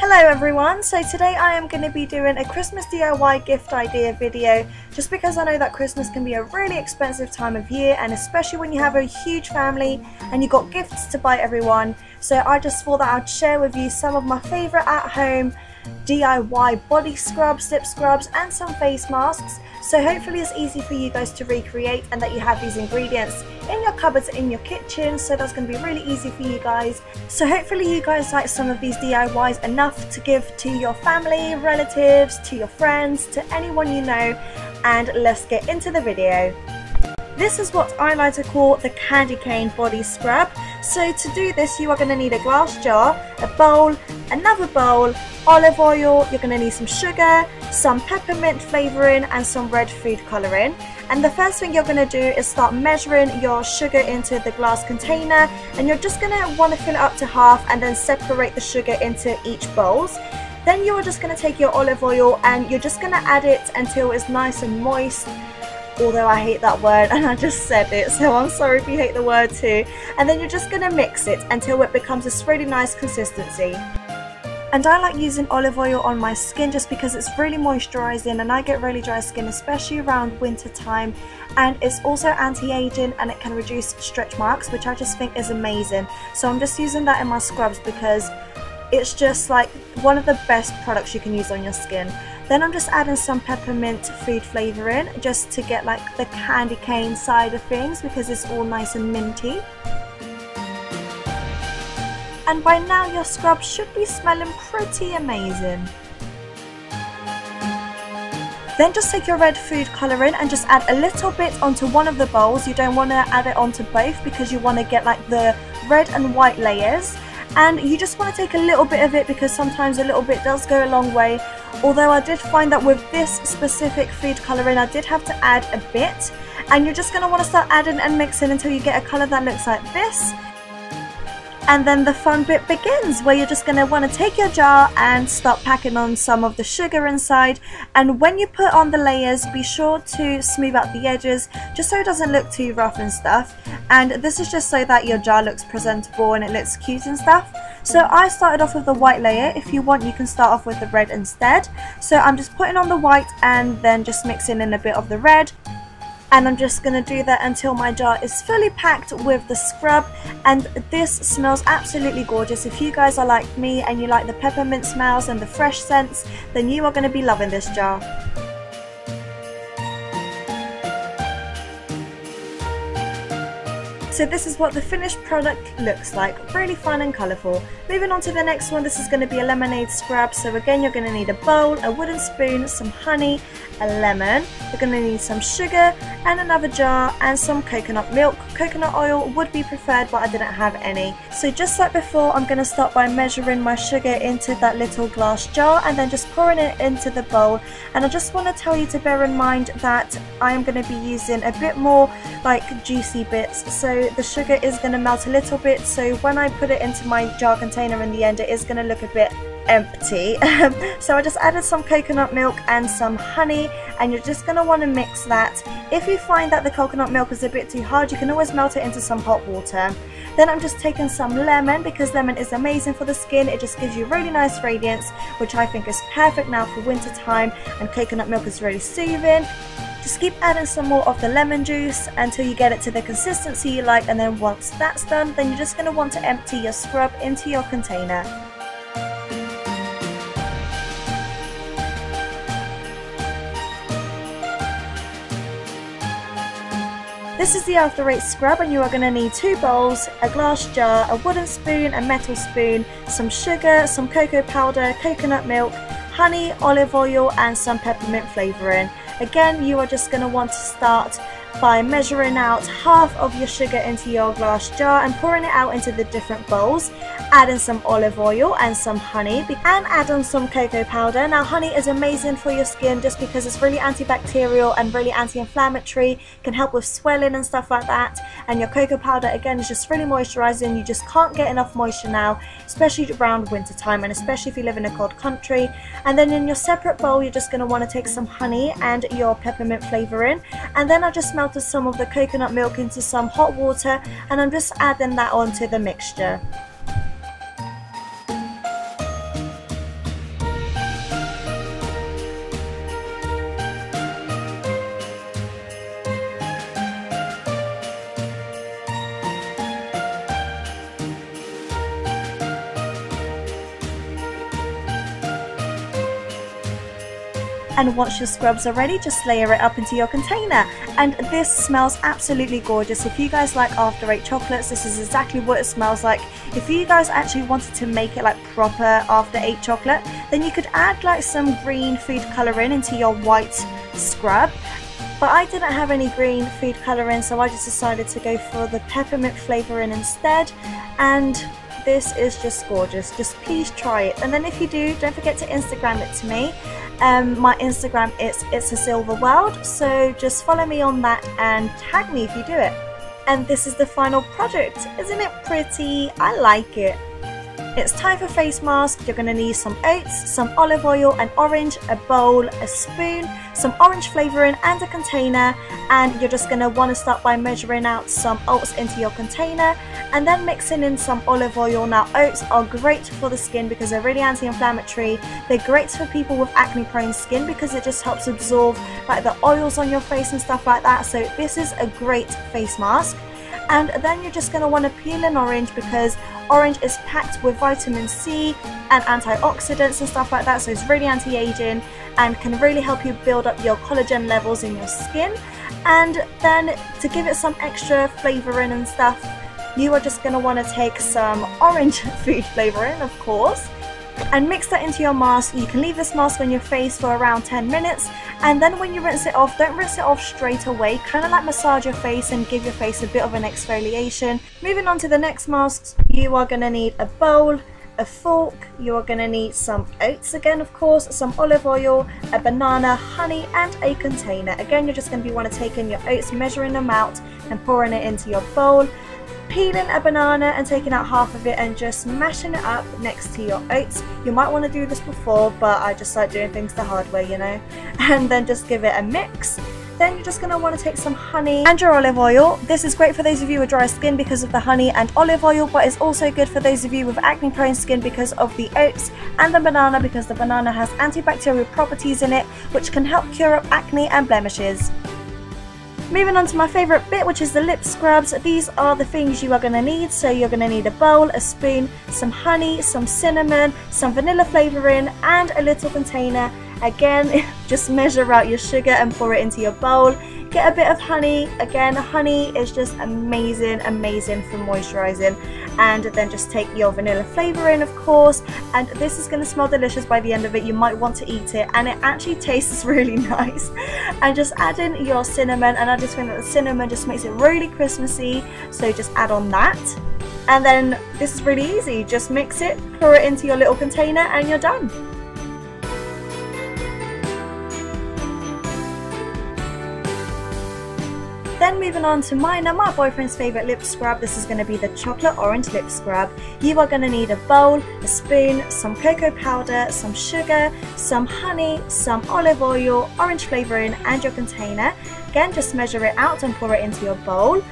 Hello everyone, so today I am going to be doing a Christmas DIY gift idea video just because I know that Christmas can be a really expensive time of year, and especially when you have a huge family and you've got gifts to buy everyone. So I just thought that I'd share with you some of my favourite at home DIY body scrubs, lip scrubs and some face masks. So hopefully it's easy for you guys to recreate and that you have these ingredients in your cupboards, in your kitchen, so that's going to be really easy for you guys. So hopefully you guys like some of these DIYs enough to give to your family, relatives, to your friends, to anyone you know, and let's get into the video. This is what I like to call the candy cane body scrub. So to do this you are going to need a glass jar, a bowl, another bowl, olive oil, you're going to need some sugar, some peppermint flavouring and some red food colouring. And the first thing you're going to do is start measuring your sugar into the glass container, and you're just going to want to fill it up to half and then separate the sugar into each bowls. Then you're just going to take your olive oil and you're just going to add it until it's nice and moist. Although I hate that word and I just said it, so I'm sorry if you hate the word too. And then you're just going to mix it until it becomes this really nice consistency. And I like using olive oil on my skin just because it's really moisturising, and I get really dry skin especially around winter time, and it's also anti-aging and it can reduce stretch marks, which I just think is amazing. So I'm just using that in my scrubs because it's just like one of the best products you can use on your skin. Then I'm just adding some peppermint food flavouring just to get like the candy cane side of things because it's all nice and minty. And by now your scrub should be smelling pretty amazing. Then just take your red food colouring and just add a little bit onto one of the bowls. You don't want to add it onto both because you want to get like the red and white layers. And you just want to take a little bit of it because sometimes a little bit does go a long way. Although I did find that with this specific food colouring I did have to add a bit. And you're just going to want to start adding and mixing until you get a colour that looks like this. And then the fun bit begins, where you're just going to want to take your jar and start packing on some of the sugar inside. And when you put on the layers, be sure to smooth out the edges just so it doesn't look too rough and stuff. And this is just so that your jar looks presentable and it looks cute and stuff. So I started off with the white layer. If you want you can start off with the red instead. So I'm just putting on the white and then just mixing in a bit of the red. And I'm just going to do that until my jar is fully packed with the scrub, and this smells absolutely gorgeous. If you guys are like me and you like the peppermint smells and the fresh scents, then you are going to be loving this jar. So this is what the finished product looks like, really fun and colourful. Moving on to the next one, this is going to be a lemonade scrub. So again you're going to need a bowl, a wooden spoon, some honey, a lemon, you're going to need some sugar and another jar and some coconut milk. Coconut oil would be preferred but I didn't have any. So just like before I'm going to start by measuring my sugar into that little glass jar and then just pouring it into the bowl. And I just want to tell you to bear in mind that I am going to be using a bit more like juicy bits, so the sugar is going to melt a little bit, so when I put it into my jar container in the end it is going to look a bit empty. So I just added some coconut milk and some honey, and you're just going to want to mix that. If you find that the coconut milk is a bit too hard you can always melt it into some hot water. Then I'm just taking some lemon because lemon is amazing for the skin. It just gives you really nice radiance, which I think is perfect now for winter time, and coconut milk is really soothing. Just keep adding some more of the lemon juice until you get it to the consistency you like, and then once that's done then you're just going to want to empty your scrub into your container. This is the After 8 scrub, and you are going to need 2 bowls, a glass jar, a wooden spoon, a metal spoon, some sugar, some cocoa powder, coconut milk, honey, olive oil and some peppermint flavouring. Again you are just going to want to start by measuring out half of your sugar into your glass jar and pouring it out into the different bowls, adding some olive oil and some honey, and add on some cocoa powder. Now honey is amazing for your skin just because it's really antibacterial and really anti-inflammatory, can help with swelling and stuff like that, and your cocoa powder again is just really moisturising. You just can't get enough moisture now, especially around winter time and especially if you live in a cold country. And then in your separate bowl you're just going to want to take some honey and your peppermint flavouring, and then I just melted some of the coconut milk into some hot water and I'm just adding that onto the mixture. And once your scrubs are ready, just layer it up into your container. And this smells absolutely gorgeous. If you guys like After 8 chocolates, this is exactly what it smells like. If you guys actually wanted to make it like proper After 8 chocolate, then you could add like some green food colouring into your white scrub. But I didn't have any green food colouring, so I just decided to go for the peppermint flavouring instead. And this is just gorgeous. Just please try it. And then if you do, don't forget to Instagram it to me. My Instagram is It's a Silver World, so just follow me on that and tag me if you do it. And this is the final product. Isn't it pretty? I like it. It's time for face mask. You're going to need some oats, some olive oil, an orange, a bowl, a spoon, some orange flavouring and a container. And you're just going to want to start by measuring out some oats into your container and then mixing in some olive oil. Now oats are great for the skin because they're really anti-inflammatory. They're great for people with acne prone skin because it just helps absorb like the oils on your face and stuff like that. So this is a great face mask. And then you're just going to want to peel an orange because orange is packed with vitamin C and antioxidants and stuff like that, so it's really anti-aging and can really help you build up your collagen levels in your skin. And then to give it some extra flavouring and stuff, you are just going to want to take some orange food flavouring, of course, and mix that into your mask. You can leave this mask on your face for around 10 minutes, and then when you rinse it off, don't rinse it off straight away, kind of like massage your face and give your face a bit of an exfoliation. Moving on to the next masks, you are going to need a bowl, a fork, you are going to need some oats again, of course, some olive oil, a banana, honey and a container. Again, you're just going to want to take in your oats, measuring them out and pouring it into your bowl. Peeling a banana and taking out half of it and just mashing it up next to your oats. You might want to do this before, but I just like doing things the hard way, you know. And then just give it a mix. Then you're just going to want to take some honey and your olive oil. This is great for those of you with dry skin because of the honey and olive oil, but it's also good for those of you with acne prone skin because of the oats and the banana, because the banana has antibacterial properties in it which can help cure up acne and blemishes. Moving on to my favourite bit, which is the lip scrubs. These are the things you are going to need. So you're going to need a bowl, a spoon, some honey, some cinnamon, some vanilla flavouring and a little container. Again, just measure out your sugar and pour it into your bowl. Get a bit of honey. Again, honey is just amazing for moisturising. And then just take your vanilla flavouring, of course, and this is going to smell delicious by the end of it. You might want to eat it, and it actually tastes really nice. And just add in your cinnamon, and I just think that the cinnamon just makes it really Christmassy, so just add on that. And then this is really easy, just mix it, pour it into your little container and you're done. Then moving on to mine and my boyfriend's favourite lip scrub. This is going to be the chocolate orange lip scrub. You are going to need a bowl, a spoon, some cocoa powder, some sugar, some honey, some olive oil, orange flavouring and your container. Again, just measure it out and pour it into your bowl.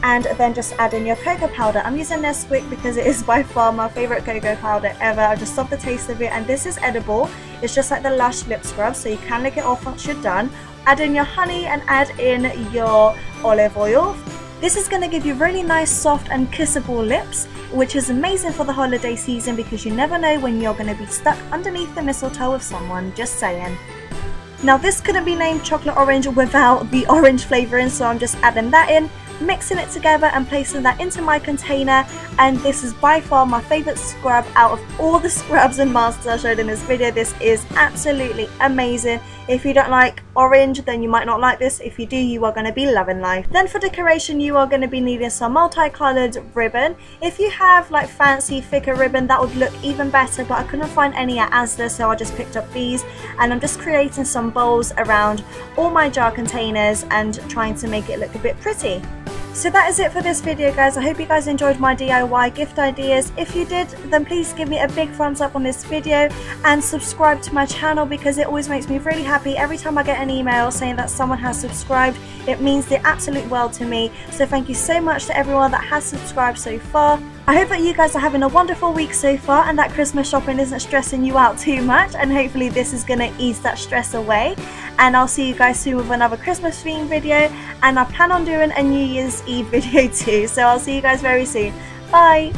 And then just add in your cocoa powder. I'm using Nesquik because it is by far my favourite cocoa powder ever. I just love the taste of it, and this is edible. It's just like the Lush lip scrub, so you can lick it off once you're done. Add in your honey and add in your olive oil. This is going to give you really nice, soft and kissable lips, which is amazing for the holiday season because you never know when you're going to be stuck underneath the mistletoe with someone, just saying. Now this couldn't be named chocolate orange without the orange flavouring, so I'm just adding that in, mixing it together and placing that into my container. And this is by far my favourite scrub out of all the scrubs and masks I showed in this video. This is absolutely amazing. If you don't like orange, then you might not like this. If you do, you are going to be loving life. Then for decoration, you are going to be needing some multicoloured ribbon. If you have like fancy thicker ribbon, that would look even better, but I couldn't find any at Asda, so I just picked up these. And I'm just creating some bows around all my jar containers and trying to make it look a bit pretty. So that is it for this video, guys. I hope you guys enjoyed my DIY gift ideas. If you did, then please give me a big thumbs up on this video and subscribe to my channel, because it always makes me really happy every time I get an email saying that someone has subscribed. It means the absolute world to me. So thank you so much to everyone that has subscribed so far. I hope that you guys are having a wonderful week so far and that Christmas shopping isn't stressing you out too much, and hopefully this is going to ease that stress away. And I'll see you guys soon with another Christmas themed video, and I plan on doing a New Year's Eve video too, so I'll see you guys very soon. Bye!